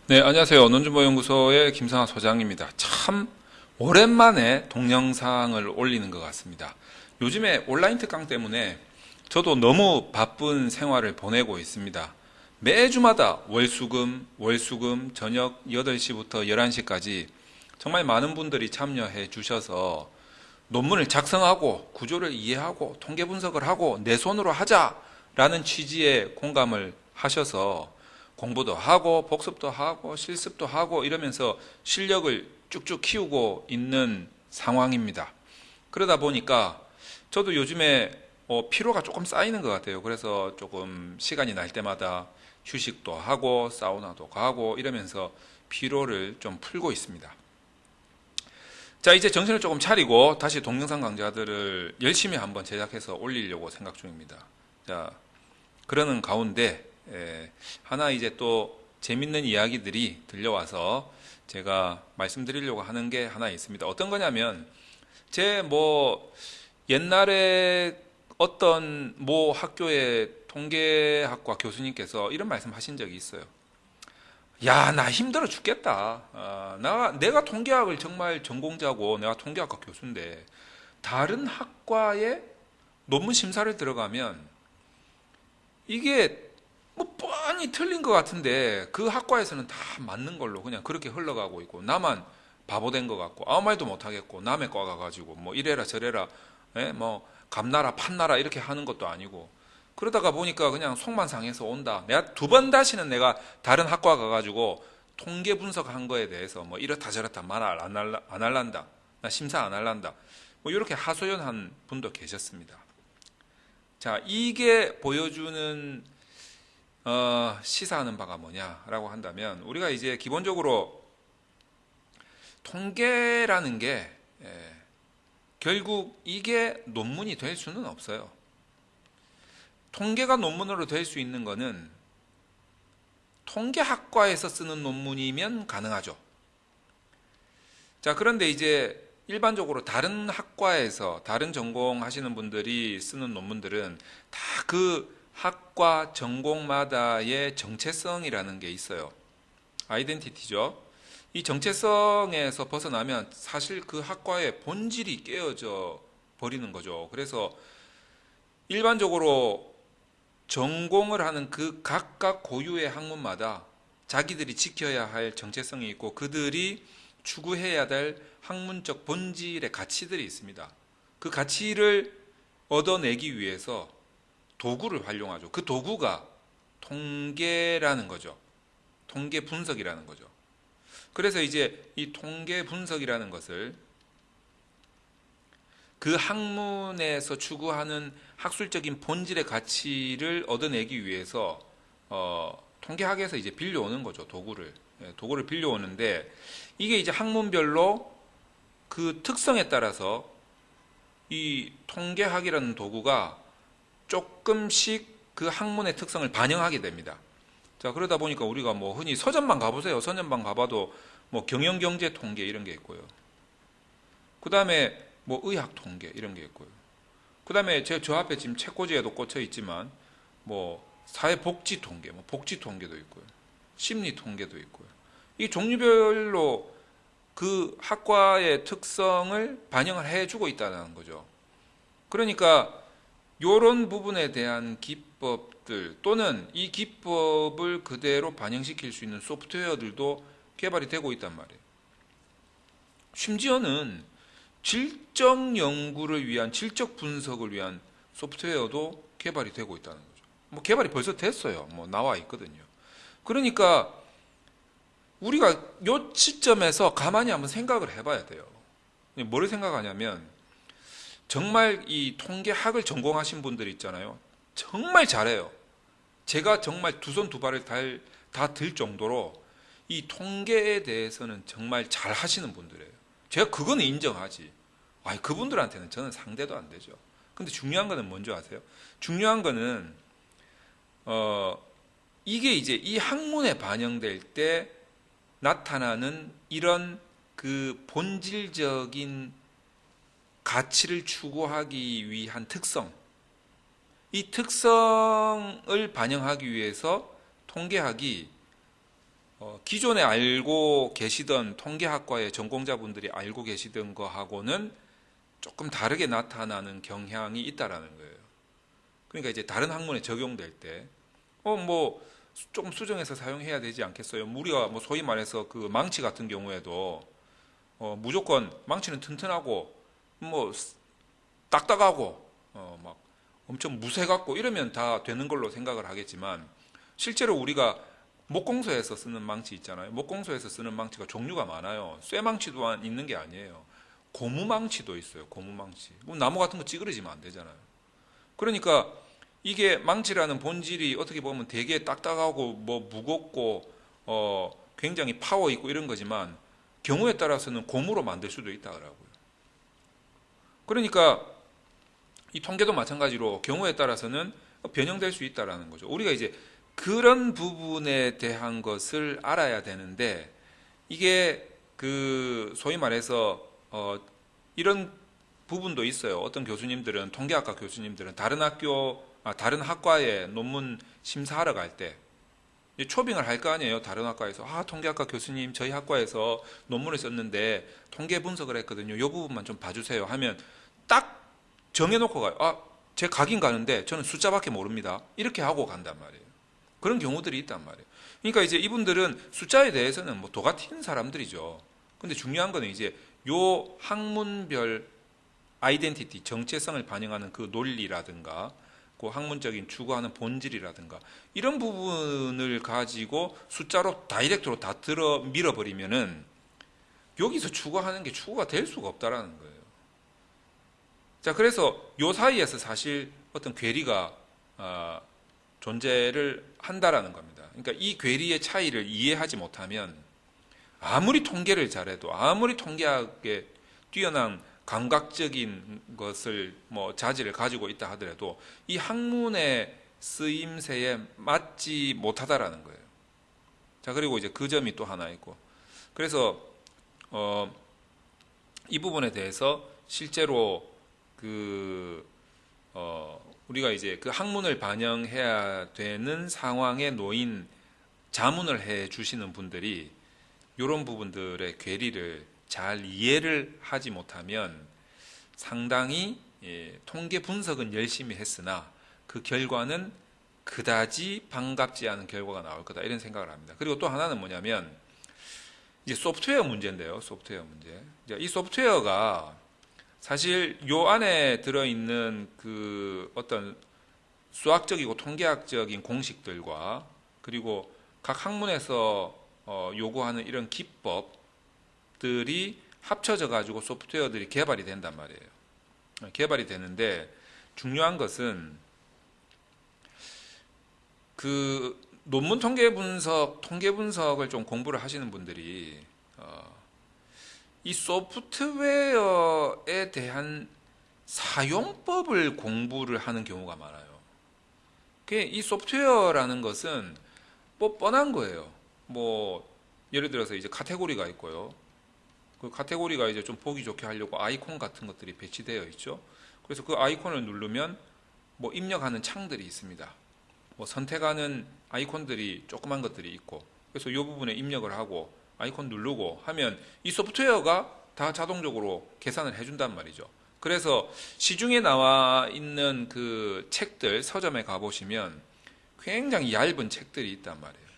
네, 안녕하세요. 논준보연구소의 김상하 소장입니다. 참 오랜만에 동영상을 올리는 것 같습니다. 요즘에 온라인 특강 때문에 저도 너무 바쁜 생활을 보내고 있습니다. 매주마다 월수금 저녁 8시부터 11시까지 정말 많은 분들이 참여해 주셔서 논문을 작성하고 구조를 이해하고 통계 분석을 하고 내 손으로 하자라는 취지의 공감을 하셔서 공부도 하고 복습도 하고 실습도 하고 이러면서 실력을 쭉쭉 키우고 있는 상황입니다. 그러다 보니까 저도 요즘에 피로가 조금 쌓이는 것 같아요. 그래서 조금 시간이 날 때마다 휴식도 하고 사우나도 가고 이러면서 피로를 좀 풀고 있습니다. 자, 이제 정신을 조금 차리고 다시 동영상 강좌들을 열심히 한번 제작해서 올리려고 생각 중입니다. 자, 그러는 가운데 하나 이제 또 재밌는 이야기들이 들려와서 제가 말씀드리려고 하는 게 하나 있습니다. 어떤 거냐면 제 뭐 옛날에 어떤 모 학교의 통계학과 교수님께서 이런 말씀 하신 적이 있어요. 야, 나 힘들어 죽겠다. 내가 통계학을 정말 전공자고 내가 통계학과 교수인데 다른 학과에 논문 심사를 들어가면 이게 뭐 뻔히 틀린 것 같은데 그 학과에서는 다 맞는 걸로 그냥 그렇게 흘러가고 있고 나만 바보 된 것 같고 아무 말도 못 하겠고 남의 과 가가지고 뭐 이래라 저래라 뭐 감나라 판나라 이렇게 하는 것도 아니고 그러다가 보니까 그냥 속만 상해서 온다. 내가 두 번 다시는 내가 다른 학과 가가지고 통계 분석한 거에 대해서 뭐 이렇다 저렇다 말 안 할란다. 나 심사 안 할란다. 뭐 이렇게 하소연한 분도 계셨습니다. 자, 이게 보여주는 시사하는 바가 뭐냐라고 한다면 우리가 이제 기본적으로 통계라는 게 결국 이게 논문이 될 수는 없어요. 통계가 논문으로 될 수 있는 거는 통계학과에서 쓰는 논문이면 가능하죠. 자, 그런데 이제 일반적으로 다른 학과에서 다른 전공 하시는 분들이 쓰는 논문들은 다 그 학과 전공마다의 정체성이라는 게 있어요. 아이덴티티죠. 이 정체성에서 벗어나면 사실 그 학과의 본질이 깨어져 버리는 거죠. 그래서 일반적으로 전공을 하는 그 각각 고유의 학문마다 자기들이 지켜야 할 정체성이 있고 그들이 추구해야 될 학문적 본질의 가치들이 있습니다. 그 가치를 얻어내기 위해서 도구를 활용하죠. 그 도구가 통계라는 거죠. 통계 분석이라는 거죠. 그래서 이제 이 통계 분석이라는 것을 그 학문에서 추구하는 학술적인 본질의 가치를 얻어내기 위해서 통계학에서 이제 빌려오는 거죠. 도구를 빌려오는데 이게 이제 학문별로 그 특성에 따라서 이 통계학이라는 도구가 조금씩 그 학문의 특성을 반영하게 됩니다. 자, 그러다 보니까 우리가 뭐 흔히 서점만 가보세요. 서점만 가봐도 뭐 경영경제 통계 이런 게 있고요. 그 다음에 뭐 의학 통계 이런 게 있고요. 그 다음에 저 앞에 지금 책꽂이에도 꽂혀 있지만 뭐 사회복지 통계, 뭐 복지 통계도 있고요. 심리 통계도 있고요. 이 종류별로 그 학과의 특성을 반영을 해주고 있다는 거죠. 그러니까 이런 부분에 대한 기법들 또는 이 기법을 그대로 반영시킬 수 있는 소프트웨어들도 개발이 되고 있단 말이에요. 심지어는 질적 연구를 위한 질적 분석을 위한 소프트웨어도 개발이 되고 있다는 거죠. 뭐 개발이 벌써 됐어요. 뭐 나와 있거든요. 그러니까 우리가 요 시점에서 가만히 한번 생각을 해봐야 돼요. 뭐를 생각하냐면 정말 이 통계학을 전공하신 분들 있잖아요. 정말 잘해요. 제가 정말 두 손 두 발을 다 들 정도로 이 통계에 대해서는 정말 잘 하시는 분들이에요. 제가 그거는 인정하지. 그분들한테는 저는 상대도 안 되죠. 근데 중요한 거는 뭔지 아세요? 중요한 거는 이게 이제 이 학문에 반영될 때 나타나는 이런 그 본질적인 가치를 추구하기 위한 특성, 이 특성을 반영하기 위해서 통계학이 기존에 알고 계시던 통계학과의 전공자분들이 알고 계시던 거하고는 조금 다르게 나타나는 경향이 있다라는 거예요. 그러니까 이제 다른 학문에 적용될 때, 뭐, 조금 수정해서 사용해야 되지 않겠어요? 우리가 뭐 소위 말해서 그 망치 같은 경우에도, 무조건 망치는 튼튼하고, 뭐, 딱딱하고, 막 엄청 무쇠 같고 이러면 다 되는 걸로 생각을 하겠지만, 실제로 우리가 목공소에서 쓰는 망치 있잖아요. 목공소에서 쓰는 망치가 종류가 많아요. 쇠망치 또한 있는 게 아니에요. 고무망치도 있어요. 고무망치. 나무 같은 거 찌그러지면 안 되잖아요. 그러니까 이게 망치라는 본질이 어떻게 보면 되게 딱딱하고 뭐 무겁고 굉장히 파워 있고 이런 거지만 경우에 따라서는 고무로 만들 수도 있다고요. 그러니까 이 통계도 마찬가지로 경우에 따라서는 변형될 수 있다라는 거죠. 우리가 이제 그런 부분에 대한 것을 알아야 되는데 이게 그 소위 말해서 이런 부분도 있어요. 어떤 교수님들은 통계학과 교수님들은 다른 학과에 논문 심사하러 갈 때 초빙을 할 거 아니에요. 다른 학과에서 통계학과 교수님 저희 학과에서 논문을 썼는데 통계 분석을 했거든요. 이 부분만 좀 봐주세요 하면 딱 정해놓고 가요. 제 가긴 가는데 저는 숫자밖에 모릅니다. 이렇게 하고 간단 말이에요. 그런 경우들이 있단 말이에요. 그러니까 이제 이분들은 숫자에 대해서는 뭐 도가 튀는 사람들이죠. 근데 중요한 거는 이제 요 학문별 아이덴티티, 정체성을 반영하는 그 논리라든가 그 학문적인 추구하는 본질이라든가 이런 부분을 가지고 숫자로 다이렉트로 다 들어 밀어버리면은 여기서 추구하는 게 추구가 될 수가 없다라는 거예요. 자, 그래서 요 사이에서 사실 어떤 괴리가 존재를 한다라는 겁니다. 그러니까 이 괴리의 차이를 이해하지 못하면 아무리 통계를 잘해도 아무리 통계학에 뛰어난 감각적인 것을 뭐 자질을 가지고 있다 하더라도 이 학문의 쓰임새에 맞지 못하다라는 거예요. 자, 그리고 이제 그 점이 또 하나 있고 그래서 이 부분에 대해서 실제로 우리가 이제 그 학문을 반영해야 되는 상황에 놓인 자문을 해 주시는 분들이 이런 부분들의 괴리를 잘 이해를 하지 못하면 상당히 통계 분석은 열심히 했으나 그 결과는 그다지 반갑지 않은 결과가 나올 거다 이런 생각을 합니다. 그리고 또 하나는 뭐냐면 이제 소프트웨어 문제인데요. 소프트웨어 문제. 이 소프트웨어가 사실 요 안에 들어있는 그 어떤 수학적이고 통계학적인 공식들과 그리고 각 학문에서 요구하는 이런 기법들이 합쳐져 가지고 소프트웨어들이 개발이 된단 말이에요. 개발이 되는데 중요한 것은 그 논문 통계 분석을 좀 공부를 하시는 분들이 이 소프트웨어에 대한 사용법을 공부를 하는 경우가 많아요. 이 소프트웨어라는 것은 뭐 뻔한 거예요. 뭐 예를 들어서 이제 카테고리가 있고요. 그 카테고리가 이제 좀 보기 좋게 하려고 아이콘 같은 것들이 배치되어 있죠. 그래서 그 아이콘을 누르면 뭐 입력하는 창들이 있습니다. 뭐 선택하는 아이콘들이 조그만 것들이 있고 그래서 이 부분에 입력을 하고 아이콘 누르고 하면 이 소프트웨어가 다 자동적으로 계산을 해준단 말이죠. 그래서 시중에 나와 있는 그 책들 서점에 가보시면 굉장히 얇은 책들이 있단 말이에요.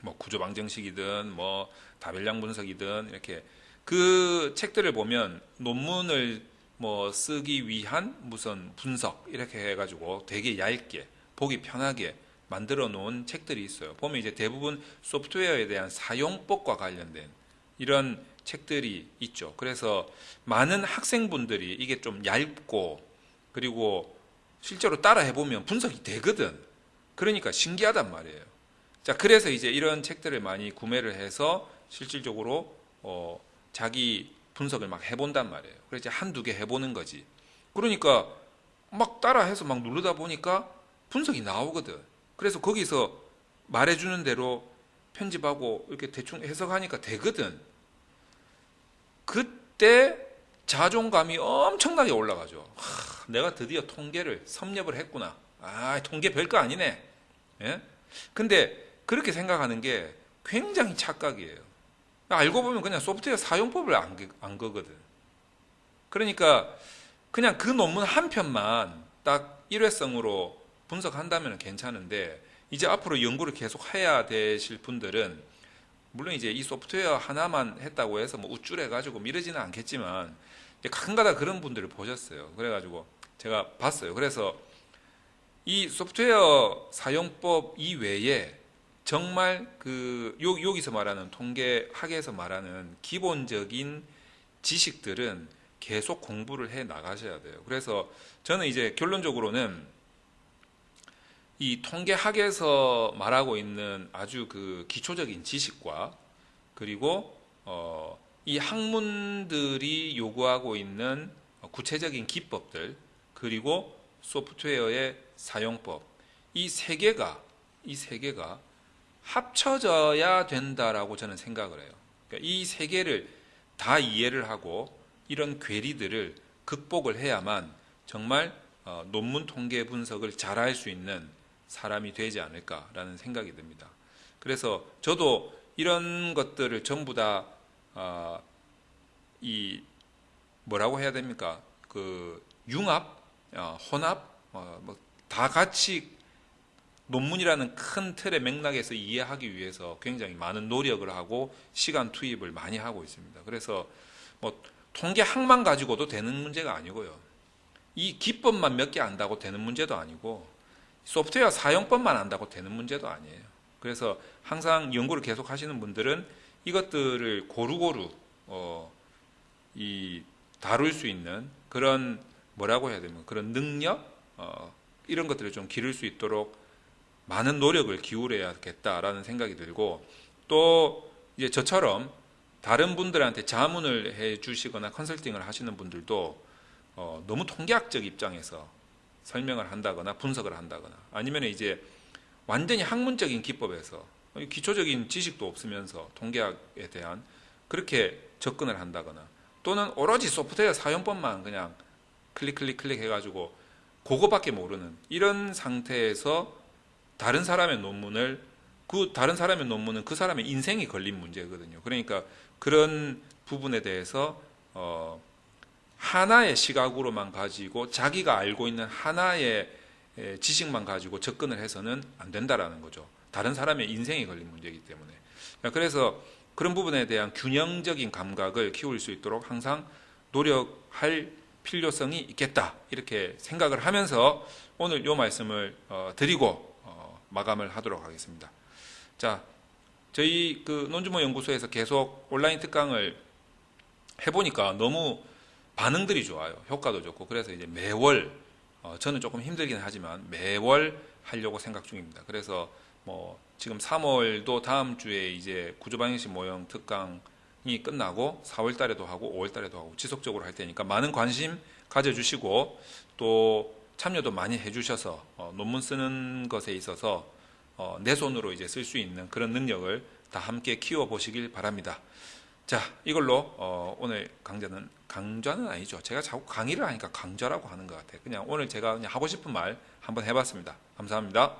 뭐 구조방정식이든 뭐 다별량 분석이든 이렇게 그 책들을 보면 논문을 뭐 쓰기 위한 무슨 분석 이렇게 해가지고 되게 얇게 보기 편하게 만들어 놓은 책들이 있어요. 보면 이제 대부분 소프트웨어에 대한 사용법과 관련된 이런 책들이 있죠. 그래서 많은 학생분들이 이게 좀 얇고 그리고 실제로 따라 해보면 분석이 되거든. 그러니까 신기하단 말이에요. 자, 그래서 이제 이런 책들을 많이 구매를 해서 실질적으로 자기 분석을 막 해본단 말이에요. 그래서 이제 한두 개 해보는 거지. 그러니까 막 따라해서 막 누르다 보니까 분석이 나오거든. 그래서 거기서 말해주는 대로 편집하고 이렇게 대충 해석하니까 되거든. 그때 자존감이 엄청나게 올라가죠. 내가 드디어 통계를 섭렵을 했구나. 통계 별거 아니네. 예? 근데 그렇게 생각하는 게 굉장히 착각이에요. 알고 보면 그냥 소프트웨어 사용법을 안 거거든. 그러니까 그냥 그 논문 한 편만 딱 일회성으로 분석한다면 괜찮은데, 이제 앞으로 연구를 계속 해야 되실 분들은 물론 이제 이 소프트웨어 하나만 했다고 해서 뭐 우쭐해가지고 미루지는 않겠지만 가끔가다 그런 분들을 보셨어요. 그래가지고 제가 봤어요. 그래서 이 소프트웨어 사용법 이외에 정말 여기서 말하는 통계학에서 말하는 기본적인 지식들은 계속 공부를 해 나가셔야 돼요. 그래서 저는 이제 결론적으로는 이 통계학에서 말하고 있는 아주 그 기초적인 지식과, 그리고 이 학문들이 요구하고 있는 구체적인 기법들, 그리고 소프트웨어의 사용법, 이 세 개가 합쳐져야 된다라고 저는 생각을 해요. 그러니까 이 세 개를 다 이해를 하고 이런 괴리들을 극복을 해야만 정말 논문 통계 분석을 잘할 수 있는 사람이 되지 않을까라는 생각이 듭니다. 그래서 저도 이런 것들을 전부 다 이 뭐라고 해야 됩니까? 그 융합, 혼합, 뭐 다 같이 논문이라는 큰 틀의 맥락에서 이해하기 위해서 굉장히 많은 노력을 하고 시간 투입을 많이 하고 있습니다. 그래서 뭐 통계학만 가지고도 되는 문제가 아니고요. 이 기법만 몇 개 안다고 되는 문제도 아니고, 소프트웨어 사용법만 안다고 되는 문제도 아니에요. 그래서 항상 연구를 계속 하시는 분들은 이것들을 고루고루 다룰 수 있는 그런 뭐라고 해야 되면 그런 능력, 이런 것들을 좀 기를 수 있도록 많은 노력을 기울여야겠다라는 생각이 들고, 또 이제 저처럼 다른 분들한테 자문을 해 주시거나 컨설팅을 하시는 분들도 너무 통계학적 입장에서 설명을 한다거나 분석을 한다거나, 아니면 이제 완전히 학문적인 기법에서 기초적인 지식도 없으면서 통계학에 대한 그렇게 접근을 한다거나, 또는 오로지 소프트웨어 사용법만 그냥 클릭 해가지고 그거밖에 모르는 이런 상태에서 다른 사람의 논문은 그 사람의 인생이 걸린 문제거든요. 그러니까 그런 부분에 대해서 하나의 시각으로만 가지고 자기가 알고 있는 하나의 지식만 가지고 접근을 해서는 안 된다라는 거죠. 다른 사람의 인생이 걸린 문제이기 때문에. 그래서 그런 부분에 대한 균형적인 감각을 키울 수 있도록 항상 노력할 필요성이 있겠다, 이렇게 생각을 하면서 오늘 이 말씀을 드리고 마감을 하도록 하겠습니다. 자, 저희 그 논주모 연구소에서 계속 온라인 특강을 해보니까 너무 반응들이 좋아요. 효과도 좋고. 그래서 이제 매월, 저는 조금 힘들긴 하지만 매월 하려고 생각 중입니다. 그래서 뭐 지금 3월도 다음 주에 이제 구조방정식 모형 특강이 끝나고 4월 달에도 하고 5월 달에도 하고 지속적으로 할 테니까 많은 관심 가져주시고, 또 참여도 많이 해주셔서 논문 쓰는 것에 있어서 내 손으로 이제 쓸 수 있는 그런 능력을 다 함께 키워보시길 바랍니다. 자, 이걸로 오늘 강좌는 아니죠. 제가 자꾸 강의를 하니까 강좌라고 하는 것 같아요. 그냥 오늘 제가 그냥 하고 싶은 말 한번 해봤습니다. 감사합니다.